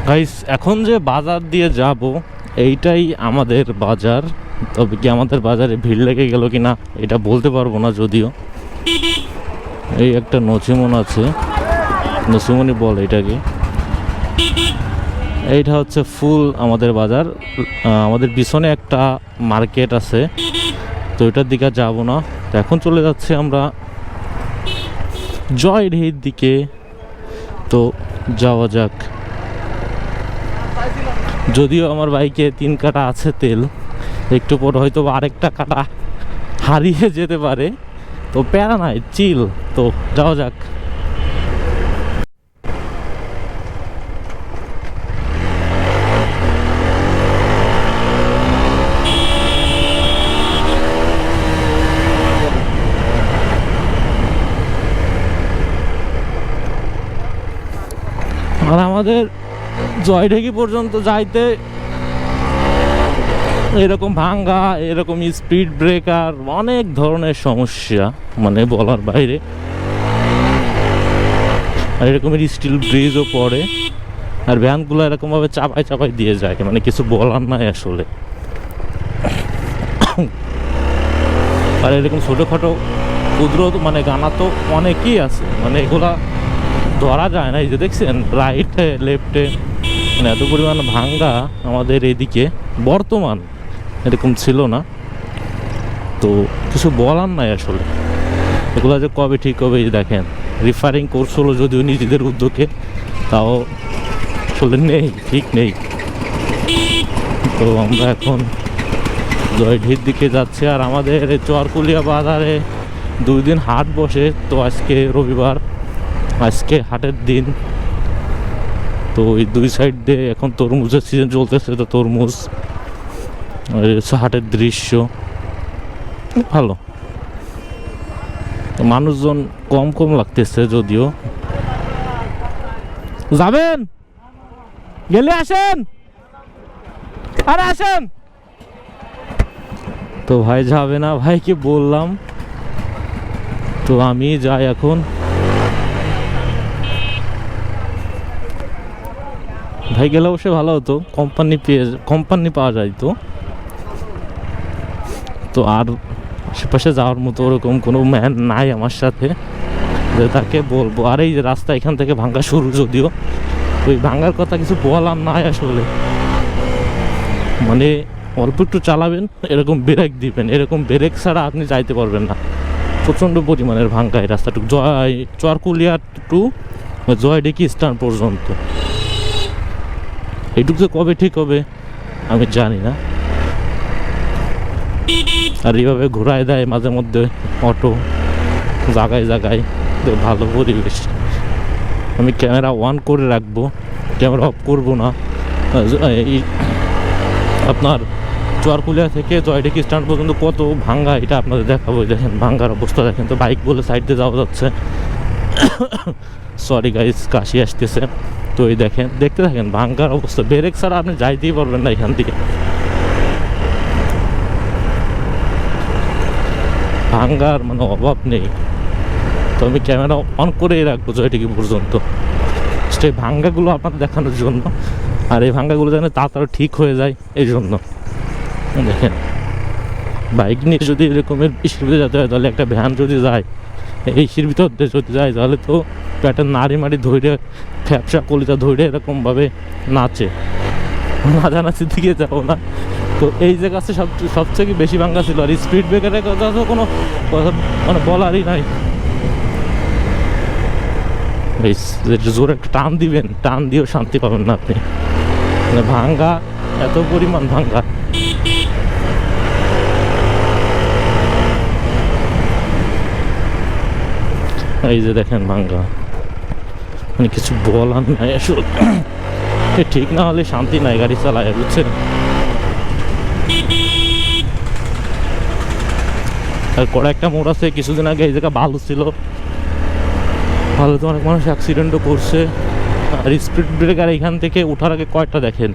Guys, এখন যে বাজার দিয়ে যাব এইটাই আমাদের বাজার। তবে কি আমাদের বাজারে ভিড় লেগে গেল কি না এটা বলতে পারবো না। যদিও এই একটা নছিমন আছে, নছিমনি বলে এটাকে। এইটা হচ্ছে ফুল আমাদের বাজার। আমাদের পিছনে একটা মার্কেট আছে, তো এটার দিকে যাব না। তো এখন চলে যাচ্ছে আমরা জয়ঢির দিকে। তো যাওয়া যাক। যদিও আমার বাইকে 3 কাটা আছে তেল, একটু পর হয়তো আরেকটা কাটা হারিয়ে যেতে পারে। তো প্যারা নাই, চিল। তো যাওয়া যাক। আর আমাদের জয়ঢাকি পর্যন্ত যাইতে এরকম ভাঙ্গা, এরকম স্পিড ব্রেকার, অনেক ধরনের সমস্যা, মানে বলার বাইরে। আর এরকমের স্টিল ব্রিজও পড়ে, আর ভ্যানগুলো এরকমভাবে চাপাই চাপাই দিয়ে যায়, মানে কিছু বলার নাই আসলে। আর এরকম ছোটোখাটো ক্ষুদ্র মানে গানা তো অনেকই আছে, মানে এগুলা ধরা যায় না। এই যে দেখছেন রাইটে লেফটে, মানে এত পরিমাণ ভাঙ্গা আমাদের এদিকে বর্তমান, এরকম ছিল না। তো কিছু বলার নাই আসলে। এগুলো যে কবে ঠিক হবে, এই দেখেন রিফারিং করছিল যদিও নিজেদের উদ্যোগে, তাও আসলে নেই, ঠিক নেই। তো আমরা এখন জয়ঢির দিকে যাচ্ছি। আর আমাদের চরকুলিয়া বাজারে 2 দিন হাট বসে। তো আজকে রবিবার, আজকে হাটের দিন। তো ওই 2 সাইড দিয়ে এখন তরমুজের সিজন চলতেছে, তো তরমুজ হাটের দৃশ্য ভালো। মানুষজন কম কম লাগতেছে যদিও। যাবেন গেলে আসেন, আরে আসেন। তো ভাই যাবে না, ভাইকে বললাম। তো আমি যাই এখন। ভাই গেলে অবশ্যই ভালো হতো, কোম্পানি পাওয়া যায়। তো আর আশেপাশে যাওয়ার মতো ওরকম কোনো ম্যান নাই আমার সাথে যে তাকে বলবো। আর এই যে রাস্তা এখান থেকে ভাঙ্গা শুরু, যদিও ওই ভাঙ্গার কথা কিছু বলার নাই আসলে। মানে অল্প একটু চালাবেন, এরকম ব্রেক দিবেন, এরকম ব্রেক ছাড়া আপনি যাইতে পারবেন না। প্রচণ্ড পরিমাণের ভাঙ্গা এই রাস্তাটুকু, চরকুলিয়া টু জয়ঢাকি স্ট্যান্ড পর্যন্ত। এইটুকু যে কবে ঠিক হবে আমি জানি না। আর এইভাবে ঘোরায় দেয় মাঝে মধ্যে অটো জায়গায় জায়গায়, তো ভালো পরিবেশ। আমি ক্যামেরা অন করে রাখবো, ক্যামেরা অফ করবো না। আপনার চরকুলিয়া থেকে জয়ঢাকি স্ট্যান্ড পর্যন্ত কত ভাঙ্গা এটা আপনাদের দেখাবো। দেখেন ভাঙ্গার অবস্থা দেখেন। তো বাইক বলে সাইড দিয়ে যাওয়া যাচ্ছে। সরি গাইস, কাশি আসতেছে। তো এই দেখেন, দেখতে থাকেন ভাঙ্গার অবস্থা। ব্রেক ছাড়া আপনি যাইতেই পারবেন না এখান থেকে। ভাঙ্গার মানে অভাব নেই। তো আমি ক্যামেরা অন করেই রাখবো জয়ঢাকি পর্যন্ত, সেই ভাঙ্গাগুলো আপনাদের দেখানোর জন্য। আর এই ভাঙ্গাগুলো যেন তাড়াতাড়ি ঠিক হয়ে যায় এই জন্য। দেখেন বাইক নিয়ে যদি এরকমের ইসির ভিতরে যেতে হয়, তাহলে একটা ভ্যান যদি যায় এই ইসির ভিতর দিয়ে যদি যায়, তাহলে তো প্যাটের নাড়ি মাড়ি ধরে, ফ্যাপসা কলিজা ধরে এরকমভাবে নাচে। নাচানাচির দিকে যাবো না। তো এই যে কাছে সবথেকে বেশি ভাঙ্গা ছিল। আর স্পিড ব্রেকারের কথা তো কোনো কথা মানে বলারই নাই। জোরে একটা টান দিবেন, টান দিয়েও শান্তি পাবেন না আপনি। মানে ভাঙ্গা, এত পরিমাণ ভাঙ্গা। এই যে দেখেন ভাঙ্গা, মানে কিছু বলার নাই আসলে। ঠিক না হলে শান্তি নাই গাড়ি চালায়, বুঝছেন। আর কড়া একটা মোড় আছে, কিছুদিন আগে এই জায়গা বালু ছিল, ভালো তো অনেক মানুষ অ্যাক্সিডেন্টও করছে। আর স্পিড ব্রেকার এখান থেকে ওঠার আগে কয়টা দেখেন,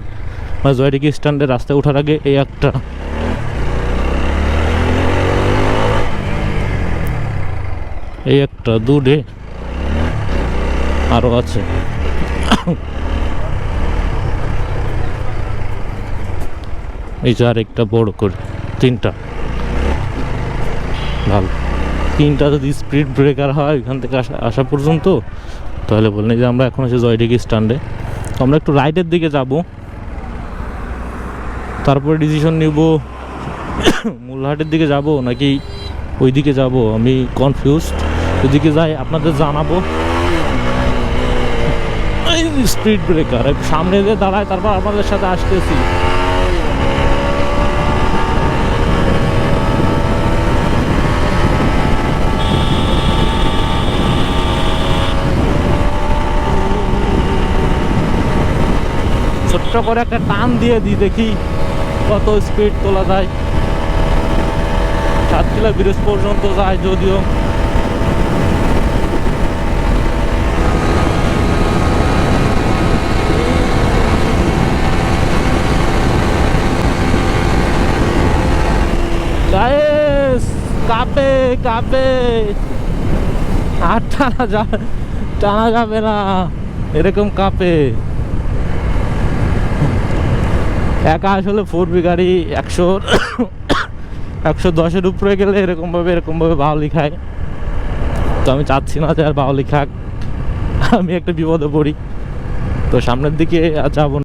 মানে জয়ঢাকি স্ট্যান্ডের রাস্তায় ওঠার আগে এই একটা, এই একটা, দুটে আরও আছে। এই যে আরেকটা বড় করে, তিনটা ভালো। তিনটা যদি স্পিড ব্রেকার হয় এখান থেকে আসা পর্যন্ত, তাহলে বললেন যে আমরা এখন এসে জয়ডিঘি স্ট্যান্ডে। আমরা একটু রাইটের দিকে যাব, তারপরে ডিসিশন নিব মূলহাটের দিকে যাব নাকি ওই দিকে যাব। আমি কনফিউজড। ওইদিকে যাই আপনাদের জানাবো। স্পিড ব্রেকার সামনে দিয়ে দাঁড়ায়, তারপর আপনাদের সাথে আসতেছি। ছোট্ট করে একটা টান দিয়ে দিই, দেখি কত স্পিড তোলা যায়। সাতক্ষীরা ব্রিজ পর্যন্ত যায় যদিও। গাইস কাঁপে কাঁপে, আর টানা যাবে না, এরকম কাঁপে। একা আসলে 4B গাড়ি 110-এর উপরে গেলে এরকমভাবে বাউলি খায়। তো আমি চাচ্ছি না যে আর বাউলি খাক, আমি একটা বিপদে পড়ি। তো সামনের দিকে আর যাবো না।